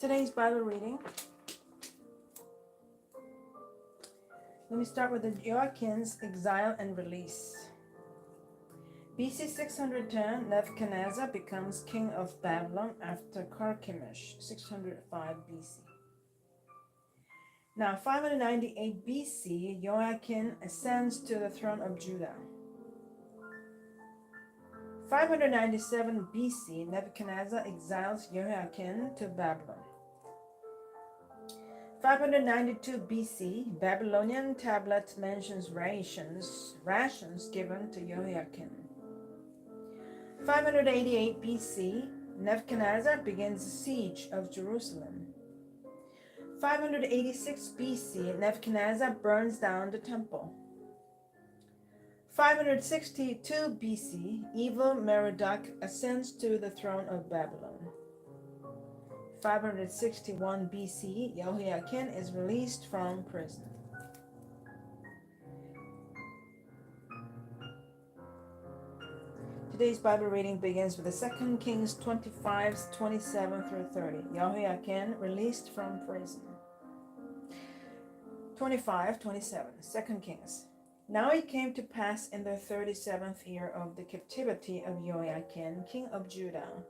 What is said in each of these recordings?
Today's Bible reading. Let me start with the Joachim's exile and release. BC 610, Nebuchadnezzar becomes king of Babylon after Carchemish, 605 BC. Now, 598 BC, Joachim ascends to the throne of Judah. 597 BC, Nebuchadnezzar exiles Jehoiakim to Babylon. 592 BC, Babylonian tablet mentions rations given to Jehoiakim. 588 BC, Nebuchadnezzar begins the siege of Jerusalem. 586 BC, Nebuchadnezzar burns down the temple. 562 BC, evil Merodach ascends to the throne of Babylon. 561 BC, Jehoiakim is released from prison. Today's Bible reading begins with the 2 Kings 25, 27 through 30. Jehoiakim released from prison. 25, 27, 2 Kings. Now it came to pass in the 37th year of the captivity of Jehoiakim, king of Judah,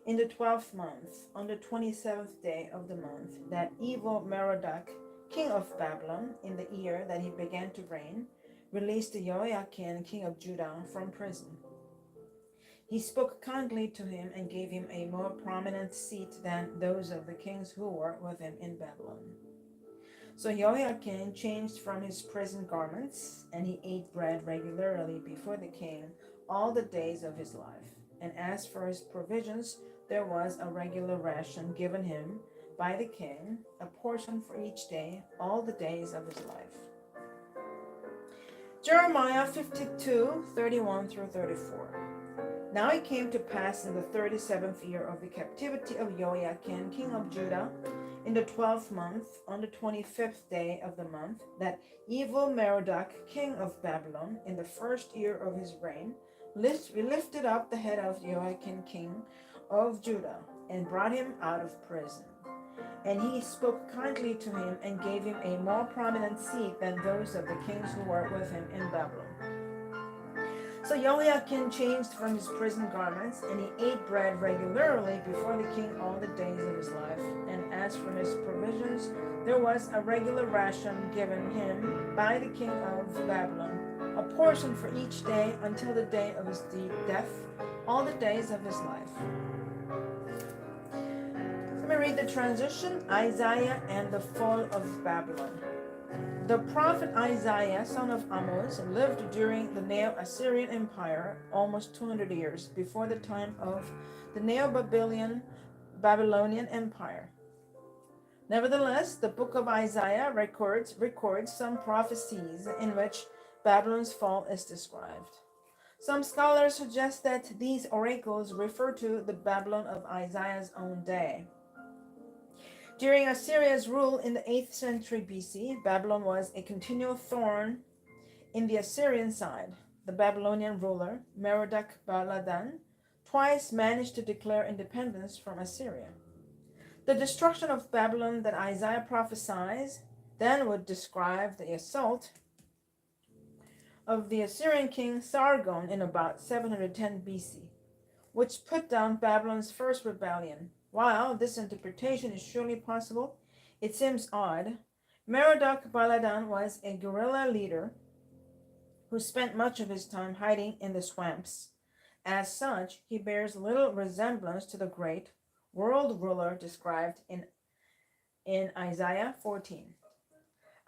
in the 12th month, on the 27th day of the month, that evil Merodach, king of Babylon, in the year that he began to reign, released Jehoiakim, king of Judah, from prison. He spoke kindly to him and gave him a more prominent seat than those of the kings who were with him in Babylon. So Jehoiakim changed from his prison garments, and he ate bread regularly before the king all the days of his life. And as for his provisions, there was a regular ration given him by the king, a portion for each day, all the days of his life. Jeremiah 52, 31 through 34. Now it came to pass in the 37th year of the captivity of Jehoiakim, king of Judah, in the 12th month, on the 25th day of the month, that evil Merodach, king of Babylon, in the first year of his reign, lifted up the head of Jehoiakim, king of Judah, and brought him out of prison. And he spoke kindly to him and gave him a more prominent seat than those of the kings who were with him in Babylon. So Jehoiakim changed from his prison garments, and he ate bread regularly before the king all the days of his life. And as for his provisions, there was a regular ration given him by the king of Babylon, a portion for each day until the day of his death, all the days of his life. Let me read the transition, Isaiah and the fall of Babylon. The prophet Isaiah, son of Amos, lived during the Neo-Assyrian Empire almost 200 years before the time of the Neo-Babylonian Empire. Nevertheless, the book of Isaiah records some prophecies in which Babylon's fall is described. Some scholars suggest that these oracles refer to the Babylon of Isaiah's own day. During Assyria's rule in the 8th century BC, Babylon was a continual thorn in the Assyrian side. The Babylonian ruler, Merodach Baladan, twice managed to declare independence from Assyria. The destruction of Babylon that Isaiah prophesies then would describe the assault of the Assyrian king Sargon in about 710 BC, which put down Babylon's first rebellion. While this interpretation is surely possible, it seems odd. Merodach Baladan was a guerrilla leader who spent much of his time hiding in the swamps. As such, he bears little resemblance to the great world ruler described in Isaiah 14.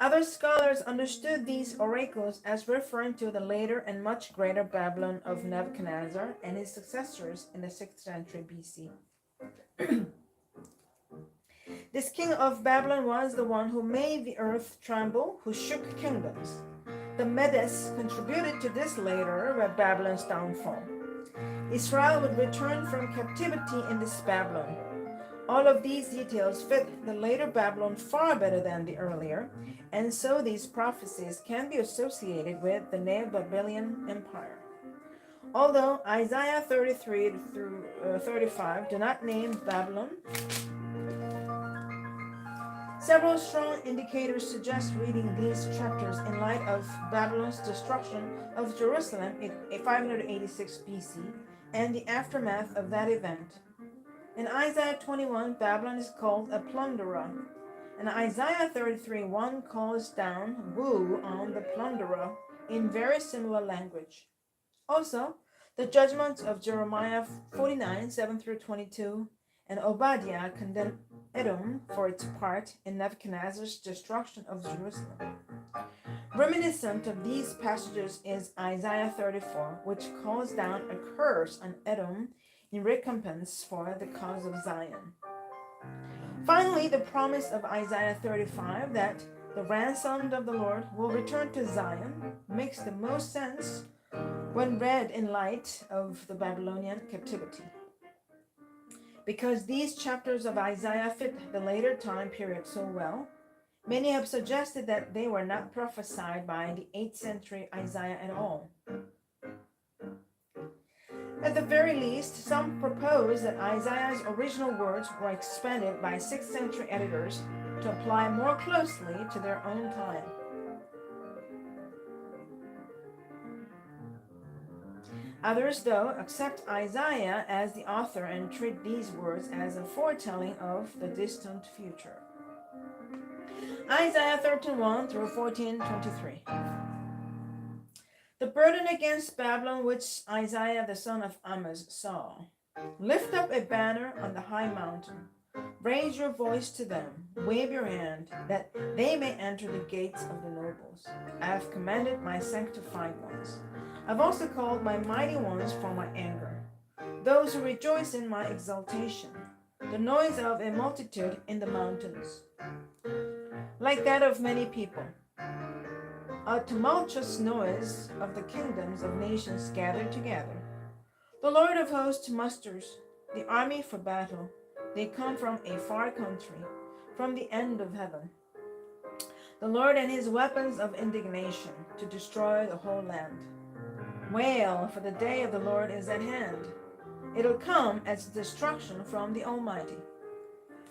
Other scholars understood these oracles as referring to the later and much greater Babylon of Nebuchadnezzar and his successors in the 6th century BC. This king of Babylon was the one who made the earth tremble, who shook kingdoms. The Medes contributed to this later Babylon's downfall. Israel would return from captivity in this Babylon. All of these details fit the later Babylon far better than the earlier, and so these prophecies can be associated with the Neo-Babylonian Empire. Although Isaiah 33 through 35 do not name Babylon, Several strong indicators suggest reading these chapters in light of Babylon's destruction of Jerusalem in 586 BC and the aftermath of that event. In Isaiah 21, Babylon is called a plunderer. And Isaiah 33:1 calls down woe on the plunderer in very similar language. Also, the judgments of Jeremiah 49:7 through 22 and Obadiah condemn Edom for its part in Nebuchadnezzar's destruction of Jerusalem. Reminiscent of these passages is Isaiah 34, which calls down a curse on Edom in recompense for the cause of Zion. Finally, the promise of Isaiah 35 that the ransomed of the Lord will return to Zion makes the most sense when read in light of the Babylonian captivity. Because these chapters of Isaiah fit the later time period so well, many have suggested that they were not prophesied by the 8th century Isaiah at all. At the very least, some propose that Isaiah's original words were expanded by 6th century editors to apply more closely to their own time. Others, though, accept Isaiah as the author and treat these words as a foretelling of the distant future. Isaiah 13:1 through 14:23. The burden against Babylon which Isaiah the son of Amoz saw. Lift up a banner on the high mountain. Raise your voice to them. Wave your hand, that they may enter the gates of the nobles. I have commanded my sanctified ones. I've also called my mighty ones for my anger, those who rejoice in my exaltation, the noise of a multitude in the mountains, like that of many people. A tumultuous noise of the kingdoms of nations gathered together. The Lord of hosts musters the army for battle. They come from a far country, from the end of heaven. The Lord and his weapons of indignation to destroy the whole land. Wail, for the day of the Lord is at hand. It'll come as destruction from the Almighty.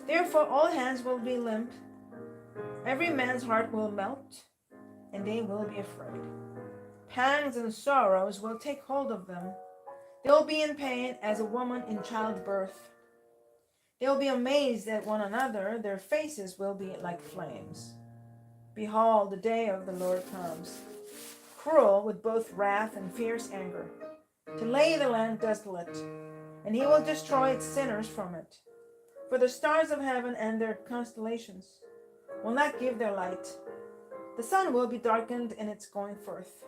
Therefore all hands will be limp, every man's heart will melt, and they will be afraid. Pangs and sorrows will take hold of them. They'll be in pain as a woman in childbirth. They'll be amazed at one another. Their faces will be like flames. Behold, the day of the Lord comes, cruel with both wrath and fierce anger, to lay the land desolate, and he will destroy its sinners from it. For the stars of heaven and their constellations will not give their light. The sun will be darkened in its going forth,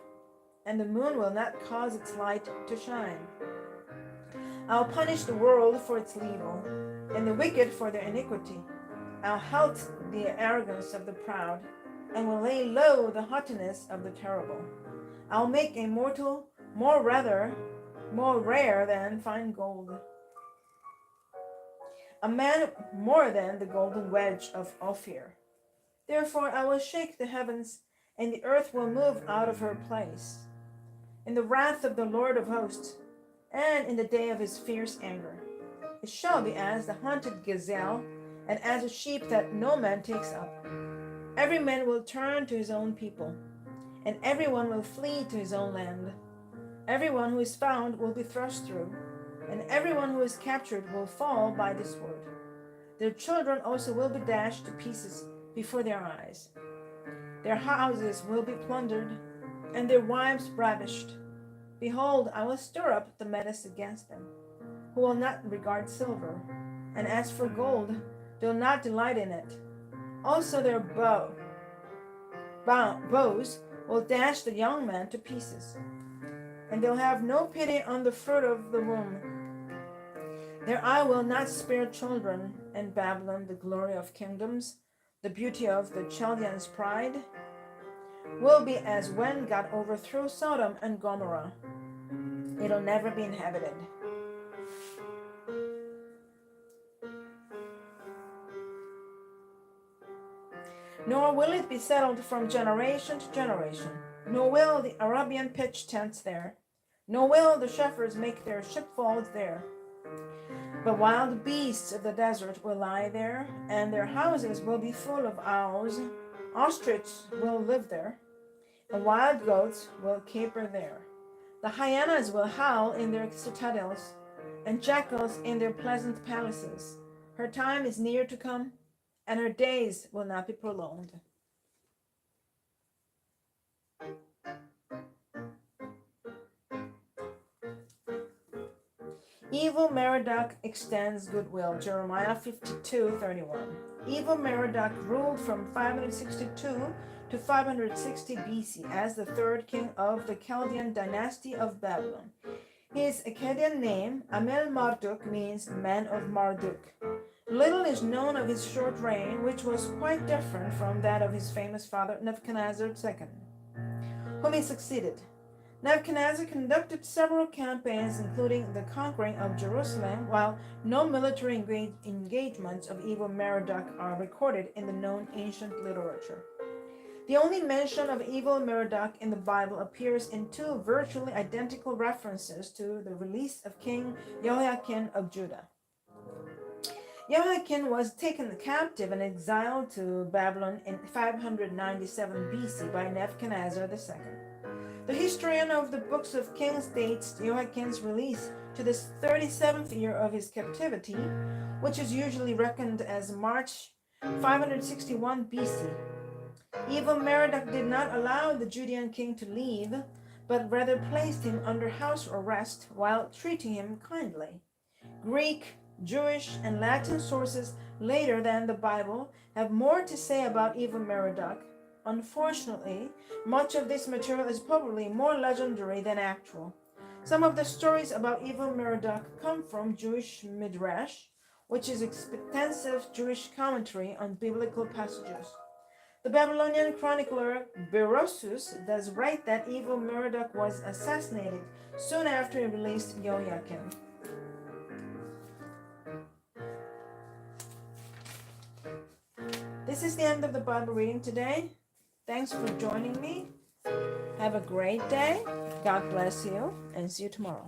and the moon will not cause its light to shine. I'll punish the world for its evil, and the wicked for their iniquity. I'll halt the arrogance of the proud, and will lay low the haughtiness of the terrible. I'll make a mortal more rare than fine gold, a man more than the golden wedge of Ophir. Therefore I will shake the heavens, and the earth will move out of her place. In the wrath of the Lord of hosts, and in the day of his fierce anger, it shall be as the hunted gazelle, and as a sheep that no man takes up. Every man will turn to his own people, and everyone will flee to his own land. Everyone who is found will be thrust through, and everyone who is captured will fall by the sword. Their children also will be dashed to pieces before their eyes. Their houses will be plundered, and their wives ravished. Behold, I will stir up the Medes against them, who will not regard silver, and as for gold, they will not delight in it. Also their bows will dash the young man to pieces, and they'll have no pity on the fruit of the womb. Their eye will not spare children, and Babylon, the glory of kingdoms, the beauty of the Chaldeans' pride, will be as when God overthrew Sodom and Gomorrah. It'll never be inhabited. Nor will it be settled from generation to generation, nor will the Arabian pitch tents there, nor will the shepherds make their sheepfolds there. But wild beasts of the desert will lie there, and their houses will be full of owls. Ostriches will live there, and wild goats will caper there. The hyenas will howl in their citadels, and jackals in their pleasant palaces. Her time is near to come, and her days will not be prolonged. Evil Merodach extends goodwill. Jeremiah 52:31. Evil Merodach ruled from 562 to 560 BC as the third king of the Chaldean dynasty of Babylon. His Akkadian name, Amel Marduk, means man of Marduk. Little is known of his short reign, which was quite different from that of his famous father Nebuchadnezzar II, whom he succeeded. Nebuchadnezzar conducted several campaigns, including the conquering of Jerusalem, while no military engagements of evil Merodach are recorded in the known ancient literature. The only mention of evil Merodach in the Bible appears in two virtually identical references to the release of King Jehoiakim of Judah. Jehoiakim was taken captive and exiled to Babylon in 597 BC by Nebuchadnezzar II. The historian of the books of Kings dates Jehoiakim's release to the 37th year of his captivity, which is usually reckoned as March 561 BC. Evil Merodach did not allow the Judean king to leave, but rather placed him under house arrest while treating him kindly. Greek, Jewish, and Latin sources later than the Bible have more to say about evil Merodach. Unfortunately, much of this material is probably more legendary than actual. Some of the stories about evil Merodach come from Jewish Midrash, which is extensive Jewish commentary on biblical passages. The Babylonian chronicler Berosus does write that evil Merodach was assassinated soon after he released Jehoiakim. This is the end of the Bible reading today. Thanks for joining me. Have a great day. God bless you, and see you tomorrow.